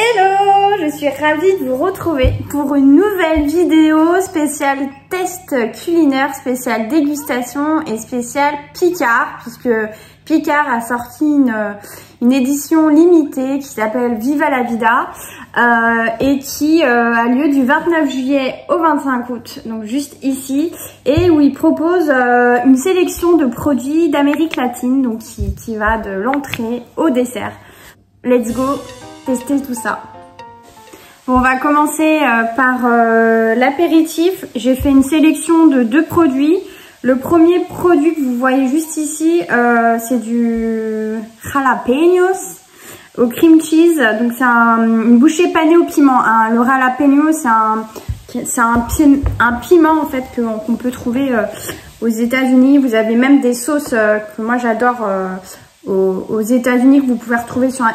Hello, je suis ravie de vous retrouver pour une nouvelle vidéo spéciale test culinaire, spéciale dégustation et spéciale Picard, puisque Picard a sorti une édition limitée qui s'appelle Viva la Vida et qui a lieu du 29 juillet au 25 août, donc juste ici, et où il propose une sélection de produits d'Amérique latine, donc qui va de l'entrée au dessert. Let's go tester tout ça. Bon, on va commencer par l'apéritif. J'ai fait une sélection de 2 produits. Le premier produit que vous voyez juste ici, c'est du jalapenos au cream cheese. Donc c'est une bouchée panée au piment. Hein. Le jalapeno, c'est un piment en fait qu'on peut trouver aux États-Unis. Vous avez même des sauces que moi j'adore aux États-Unis, que vous pouvez retrouver sur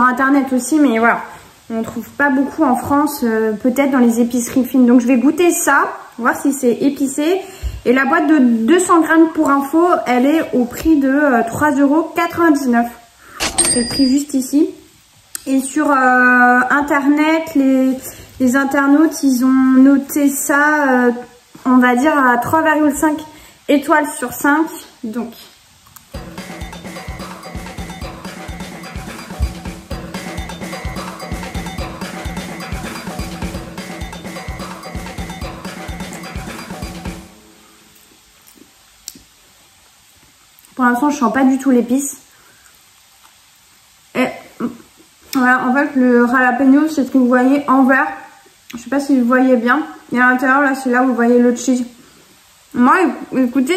internet aussi, mais voilà, on ne trouve pas beaucoup en France, peut-être dans les épiceries fines. Donc je vais goûter ça, voir si c'est épicé. Et la boîte de 200 grammes pour info, elle est au prix de 3,99 €. C'est le prix juste ici. Et sur internet, les internautes, ils ont noté ça, on va dire à 3,5 étoiles sur 5. Donc pour l'instant, je sens pas du tout l'épice. Et voilà, en fait, le jalapeno, c'est ce que vous voyez en vert. Je sais pas si vous voyez bien. Et à l'intérieur, là, c'est là où vous voyez le cheese. Moi, écoutez,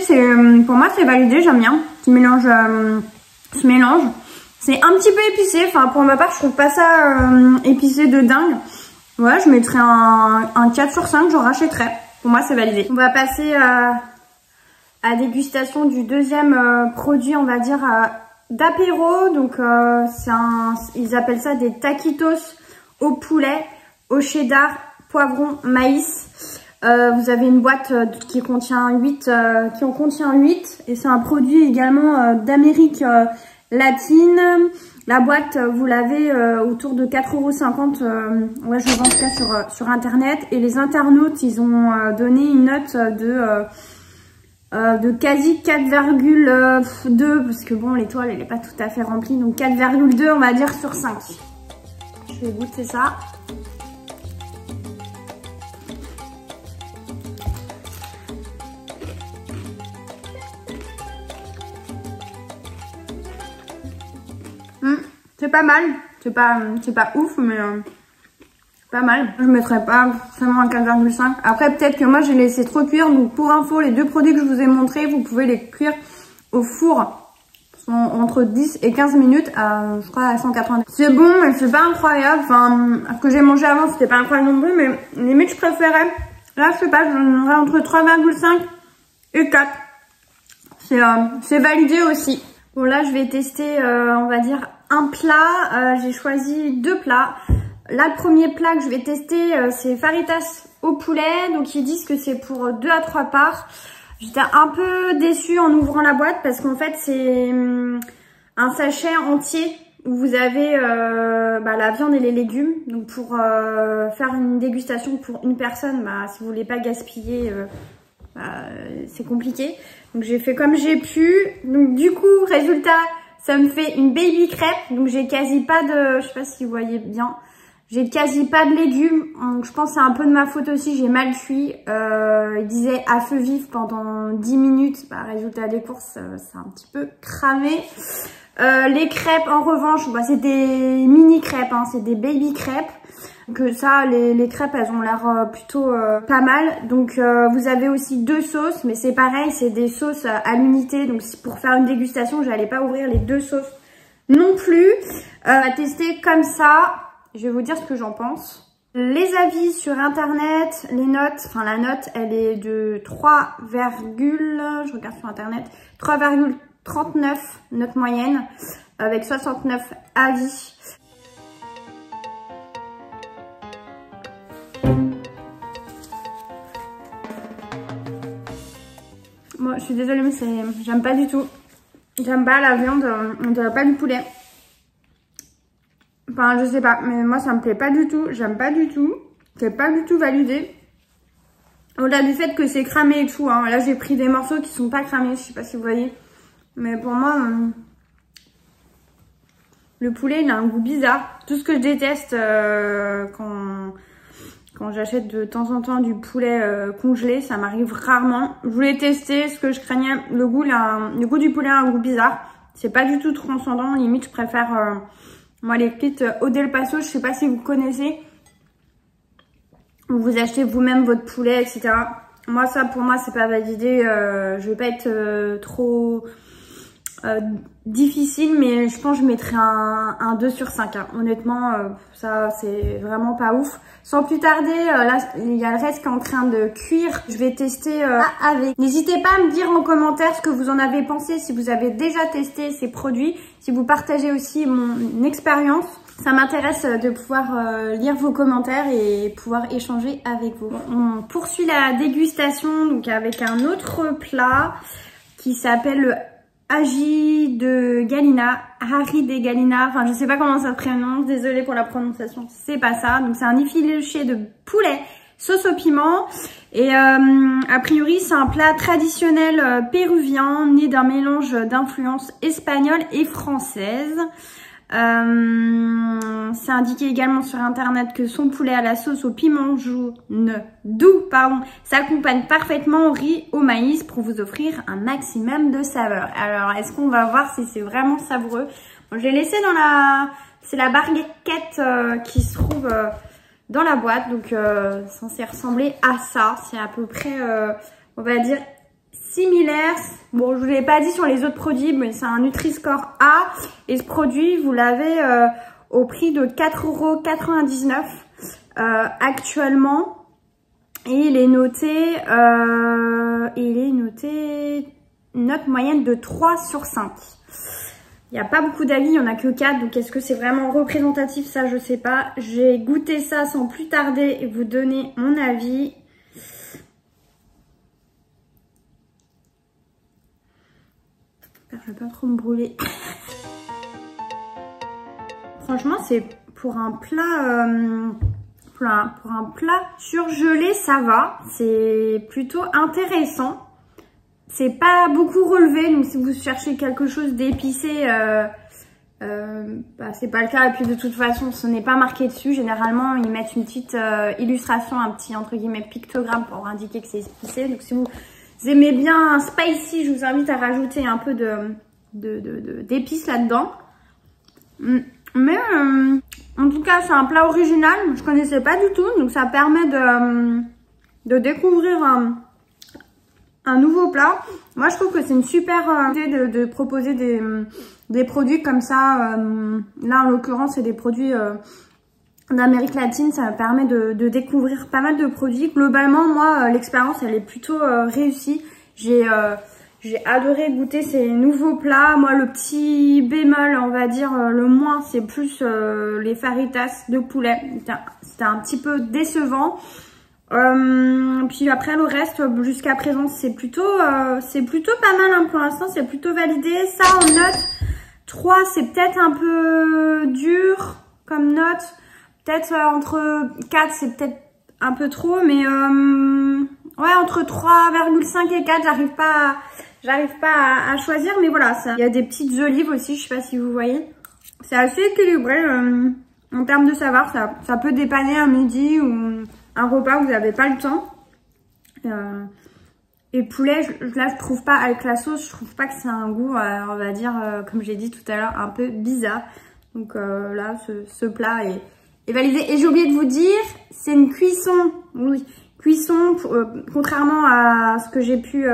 pour moi, c'est validé. J'aime bien ce mélange. C'est un petit peu épicé. Enfin, pour ma part, je trouve pas ça épicé de dingue. Voilà, je mettrais un 4 sur 5. J'en rachèterais. Pour moi, c'est validé. On va passer à dégustation du deuxième produit, on va dire, d'apéro. Donc ils appellent ça des taquitos au poulet, au cheddar, poivron, maïs. Vous avez une boîte qui en contient 8 et c'est un produit également d'Amérique latine. La boîte, vous l'avez autour de 4,50 €. Ouais, je le vends en tout cas sur internet. Et les internautes, ils ont donné une note de quasi 4,2, parce que bon, l'étoile elle est pas tout à fait remplie, donc 4,2 on va dire sur 5. Je vais goûter ça. C'est pas mal, c'est pas ouf, mais pas mal. Je mettrais pas seulement un 4,5. Après, peut-être que moi, j'ai laissé trop cuire. Donc, pour info, les 2 produits que je vous ai montrés, vous pouvez les cuire au four entre 10 et 15 minutes à, je crois, à 180. C'est bon, mais c'est pas incroyable. Enfin, ce que j'ai mangé avant, c'était pas incroyable non plus, mais limite, je préférais. Là, je sais pas, je donnerais entre 3,5 et 4. C'est validé aussi. Bon, là, je vais tester, on va dire, un plat. J'ai choisi 2 plats. Là, le premier plat que je vais tester, c'est faritas au poulet. Donc, ils disent que c'est pour 2 à 3 parts. J'étais un peu déçue en ouvrant la boîte parce qu'en fait, c'est un sachet entier où vous avez la viande et les légumes. Donc, pour faire une dégustation pour une personne, si vous voulez pas gaspiller, c'est compliqué. Donc, j'ai fait comme j'ai pu. Donc, du coup, résultat, ça me fait une baby crêpe. Donc, j'ai quasi pas de... Je sais pas si vous voyez bien. J'ai quasi pas de légumes, donc je pense que c'est un peu de ma faute aussi, j'ai mal cuit. Il disait à feu vif pendant 10 minutes, résultat des courses, c'est un petit peu cramé. Les crêpes en revanche, c'est des mini crêpes, hein, c'est des baby crêpes. Donc ça, les crêpes, elles ont l'air plutôt pas mal. Donc vous avez aussi 2 sauces, mais c'est pareil, c'est des sauces à l'unité. Donc pour faire une dégustation, j'allais pas ouvrir les 2 sauces non plus. À tester comme ça. Je vais vous dire ce que j'en pense. Les avis sur internet, les notes, enfin la note, elle est de 3, je regarde sur internet, 3,39 note moyenne, avec 69 avis. Moi, je suis désolée, mais j'aime pas du tout. J'aime pas la viande, on dirait pas du poulet. Enfin, je sais pas, mais moi ça me plaît pas du tout. J'aime pas du tout. C'est pas du tout validé. Au-delà du fait que c'est cramé et tout, hein. Là j'ai pris des morceaux qui sont pas cramés, je sais pas si vous voyez. Mais pour moi, le poulet il a un goût bizarre. Tout ce que je déteste quand j'achète de temps en temps du poulet congelé, ça m'arrive rarement. Je voulais tester ce que je craignais. Le goût du poulet a un goût bizarre. C'est pas du tout transcendant. Limite je préfère moi les frites au Del Paso, je sais pas si vous connaissez. Vous achetez vous-même votre poulet, etc. Moi, ça, pour moi, c'est pas validé. Je vais pas être trop difficile, mais je pense que je mettrai un 2 sur 5. Hein. Honnêtement, ça, c'est vraiment pas ouf. Sans plus tarder, là, il y a le reste qui est en train de cuire. Je vais tester avec. N'hésitez pas à me dire en commentaire ce que vous en avez pensé, si vous avez déjà testé ces produits, si vous partagez aussi mon expérience. Ça m'intéresse de pouvoir lire vos commentaires et pouvoir échanger avec vous. On poursuit la dégustation donc avec un autre plat qui s'appelle le Hari de Galina. Hari de Galina, enfin je sais pas comment ça se prononce, désolée pour la prononciation, c'est pas ça. Donc c'est un effiloché de poulet sauce au piment et a priori c'est un plat traditionnel péruvien né d'un mélange d'influences espagnoles et françaises. C'est indiqué également sur internet que son poulet à la sauce au piment doux s'accompagne parfaitement au riz au maïs pour vous offrir un maximum de saveur. Alors est-ce qu'on va voir si c'est vraiment savoureux? Bon, je l'ai laissé dans c'est la barquette qui se trouve dans la boîte, donc censé ressembler à ça. C'est à peu près on va dire similaire. Bon, je vous l'ai pas dit sur les autres produits, mais c'est un Nutri-Score A. Et ce produit, vous l'avez au prix de 4,99 € actuellement. Et il est noté, note moyenne de 3 sur 5. Il n'y a pas beaucoup d'avis, il n'y en a que 4. Donc, est-ce que c'est vraiment représentatif? Ça, je sais pas. J'ai goûté ça sans plus tarder et vous donner mon avis. Je vais pas trop me brûler. Franchement, c'est pour un plat, pour un plat surgelé, ça va. C'est plutôt intéressant. C'est pas beaucoup relevé, donc si vous cherchez quelque chose d'épicé, c'est pas le cas. Et puis de toute façon, ce n'est pas marqué dessus. Généralement, ils mettent une petite illustration, un petit entre guillemets pictogramme pour indiquer que c'est épicé. Donc si vous aimez bien spicy, je vous invite à rajouter un peu d'épices là-dedans. Mais en tout cas, c'est un plat original. Je connaissais pas du tout, donc ça permet de découvrir un nouveau plat. Moi, je trouve que c'est une super idée de proposer des produits comme ça. Là, en l'occurrence, c'est des produits d'Amérique latine. Ça me permet de découvrir pas mal de produits. Globalement, moi, l'expérience, elle est plutôt réussie. J'ai adoré goûter ces nouveaux plats. Moi, le petit bémol, on va dire, le moins, c'est plus les fajitas de poulet. C'était un petit peu décevant. Puis après, le reste, jusqu'à présent, c'est plutôt pas mal. Hein, pour l'instant, c'est plutôt validé. Ça, en note 3, c'est peut-être un peu dur comme note. Peut-être entre 4, c'est peut-être un peu trop. Mais ouais, entre 3,5 et 4, j'arrive pas à choisir. Mais voilà, ça. Il y a des petites olives aussi, je sais pas si vous voyez. C'est assez équilibré en termes de saveur. Ça peut dépanner un midi ou un repas où vous n'avez pas le temps. Et poulet, là, je trouve pas, avec la sauce, je trouve pas que c'est un goût, on va dire, comme j'ai dit tout à l'heure, un peu bizarre. Donc là, ce plat est validé. Et j'ai oublié de vous dire, c'est une cuisson, oui, contrairement à ce que j'ai pu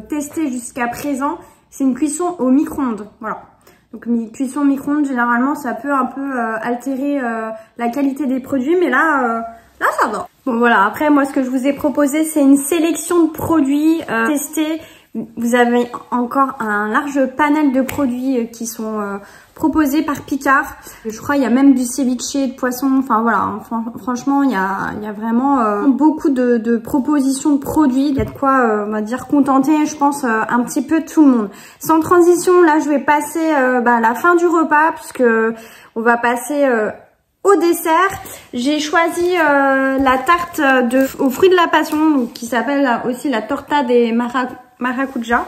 tester jusqu'à présent, c'est une cuisson au micro-ondes. Voilà. Donc cuisson au micro-ondes, généralement, ça peut un peu altérer la qualité des produits, mais là, ça va. Bon voilà, après moi ce que je vous ai proposé c'est une sélection de produits testés. vous avez encore un large panel de produits qui sont proposés par Picard. Je crois il y a même du ceviche de poisson. Enfin voilà, franchement il y a vraiment beaucoup de propositions de produits. Il y a de quoi on va dire contenter, je pense, un petit peu tout le monde. Sans transition, là je vais passer à la fin du repas puisque on va passer au dessert. J'ai choisi la tarte aux fruits de la passion, donc, qui s'appelle aussi la torta des maracuja.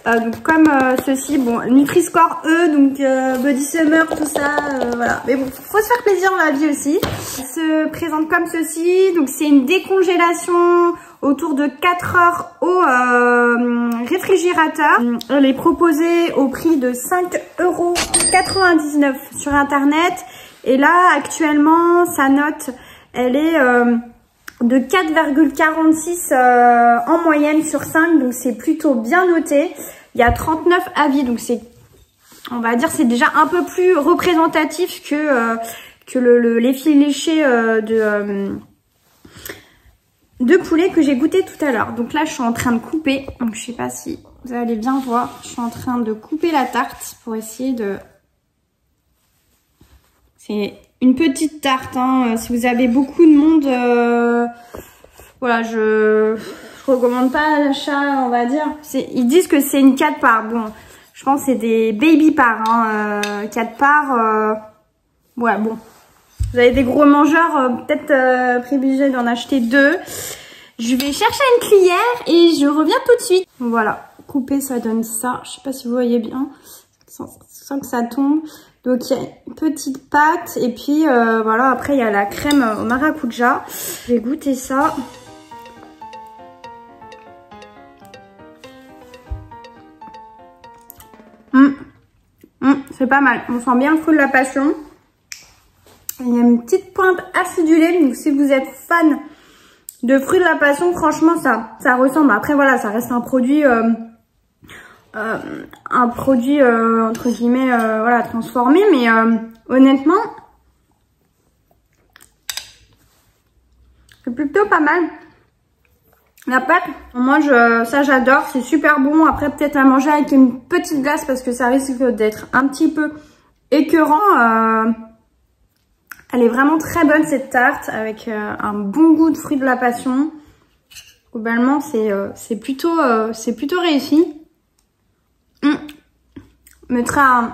Donc comme ceci, bon, Nutri-Score E, donc Body Summer, tout ça, voilà. Mais bon, faut se faire plaisir dans la vie aussi. Elle se présente comme ceci, donc c'est une décongélation autour de 4 heures au réfrigérateur. Elle est proposée au prix de 5,99 € sur internet. Et là, actuellement, sa note, elle est de 4,46 en moyenne sur 5. Donc, c'est plutôt bien noté. Il y a 39 avis. Donc, c'est, on va dire, c'est déjà un peu plus représentatif que les filets léchés de poulet que j'ai goûté tout à l'heure. Donc là, je suis en train de couper. Donc, je sais pas si vous allez bien voir. Je suis en train de couper la tarte pour essayer de... C'est une petite tarte, hein. Si vous avez beaucoup de monde, voilà, je recommande pas l'achat, on va dire. Ils disent que c'est une 4 parts. Bon, je pense que c'est des baby parts, hein. 4 parts, ouais, bon. Vous avez des gros mangeurs, peut-être privilégier d'en acheter 2. Je vais chercher une cuillère et je reviens tout de suite. Voilà, couper, ça donne ça. Je sais pas si vous voyez bien, sans que ça tombe. Donc il y a une petite pâte et puis voilà, après il y a la crème au maracuja. Je vais goûter ça. C'est pas mal, on sent bien le fruit de la passion. Il y a une petite pointe acidulée, donc si vous êtes fan de fruits de la passion, franchement ça ressemble. Après voilà, ça reste un produit... entre guillemets voilà, transformé, mais honnêtement c'est plutôt pas mal. La pâte, moi ça j'adore, c'est super bon. Après peut-être à manger avec une petite glace parce que ça risque d'être un petit peu écœurant. Elle est vraiment très bonne cette tarte avec un bon goût de fruits de la passion. Globalement c'est plutôt réussi. Mettra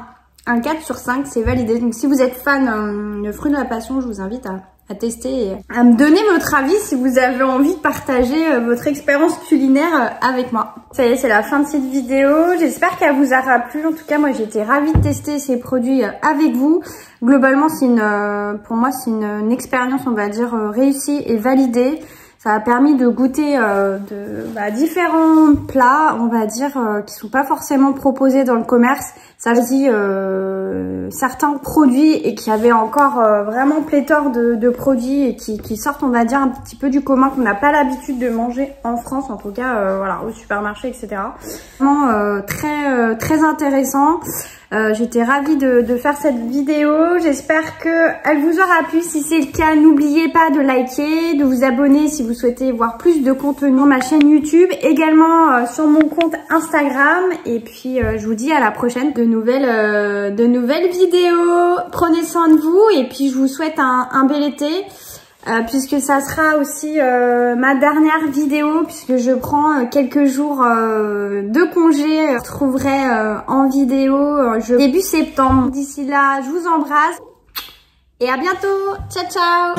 un 4 sur 5, c'est validé. Donc si vous êtes fan de fruits de la passion, je vous invite à tester et à me donner votre avis si vous avez envie de partager votre expérience culinaire avec moi. Ça y est, c'est la fin de cette vidéo. J'espère qu'elle vous aura plu. En tout cas, moi j'ai été ravie de tester ces produits avec vous. Globalement, pour moi c'est une expérience, on va dire, réussie et validée. Ça a permis de goûter différents plats, on va dire, qui sont pas forcément proposés dans le commerce. Ça dit certains produits et qui avaient encore vraiment pléthore de produits et qui sortent, on va dire, un petit peu du commun, qu'on n'a pas l'habitude de manger en France, en tout cas, voilà, au supermarché, etc. Vraiment très intéressant. J'étais ravie de faire cette vidéo. J'espère qu'elle vous aura plu. Si c'est le cas, n'oubliez pas de liker, de vous abonner si vous souhaitez voir plus de contenu sur ma chaîne YouTube, également sur mon compte Instagram. Et puis je vous dis à la prochaine de nouvelles vidéos. Prenez soin de vous et puis je vous souhaite un bel été. Puisque ça sera aussi ma dernière vidéo, puisque je prends quelques jours de congé. Je retrouverai en vidéo début septembre. D'ici là, je vous embrasse et à bientôt. Ciao, ciao.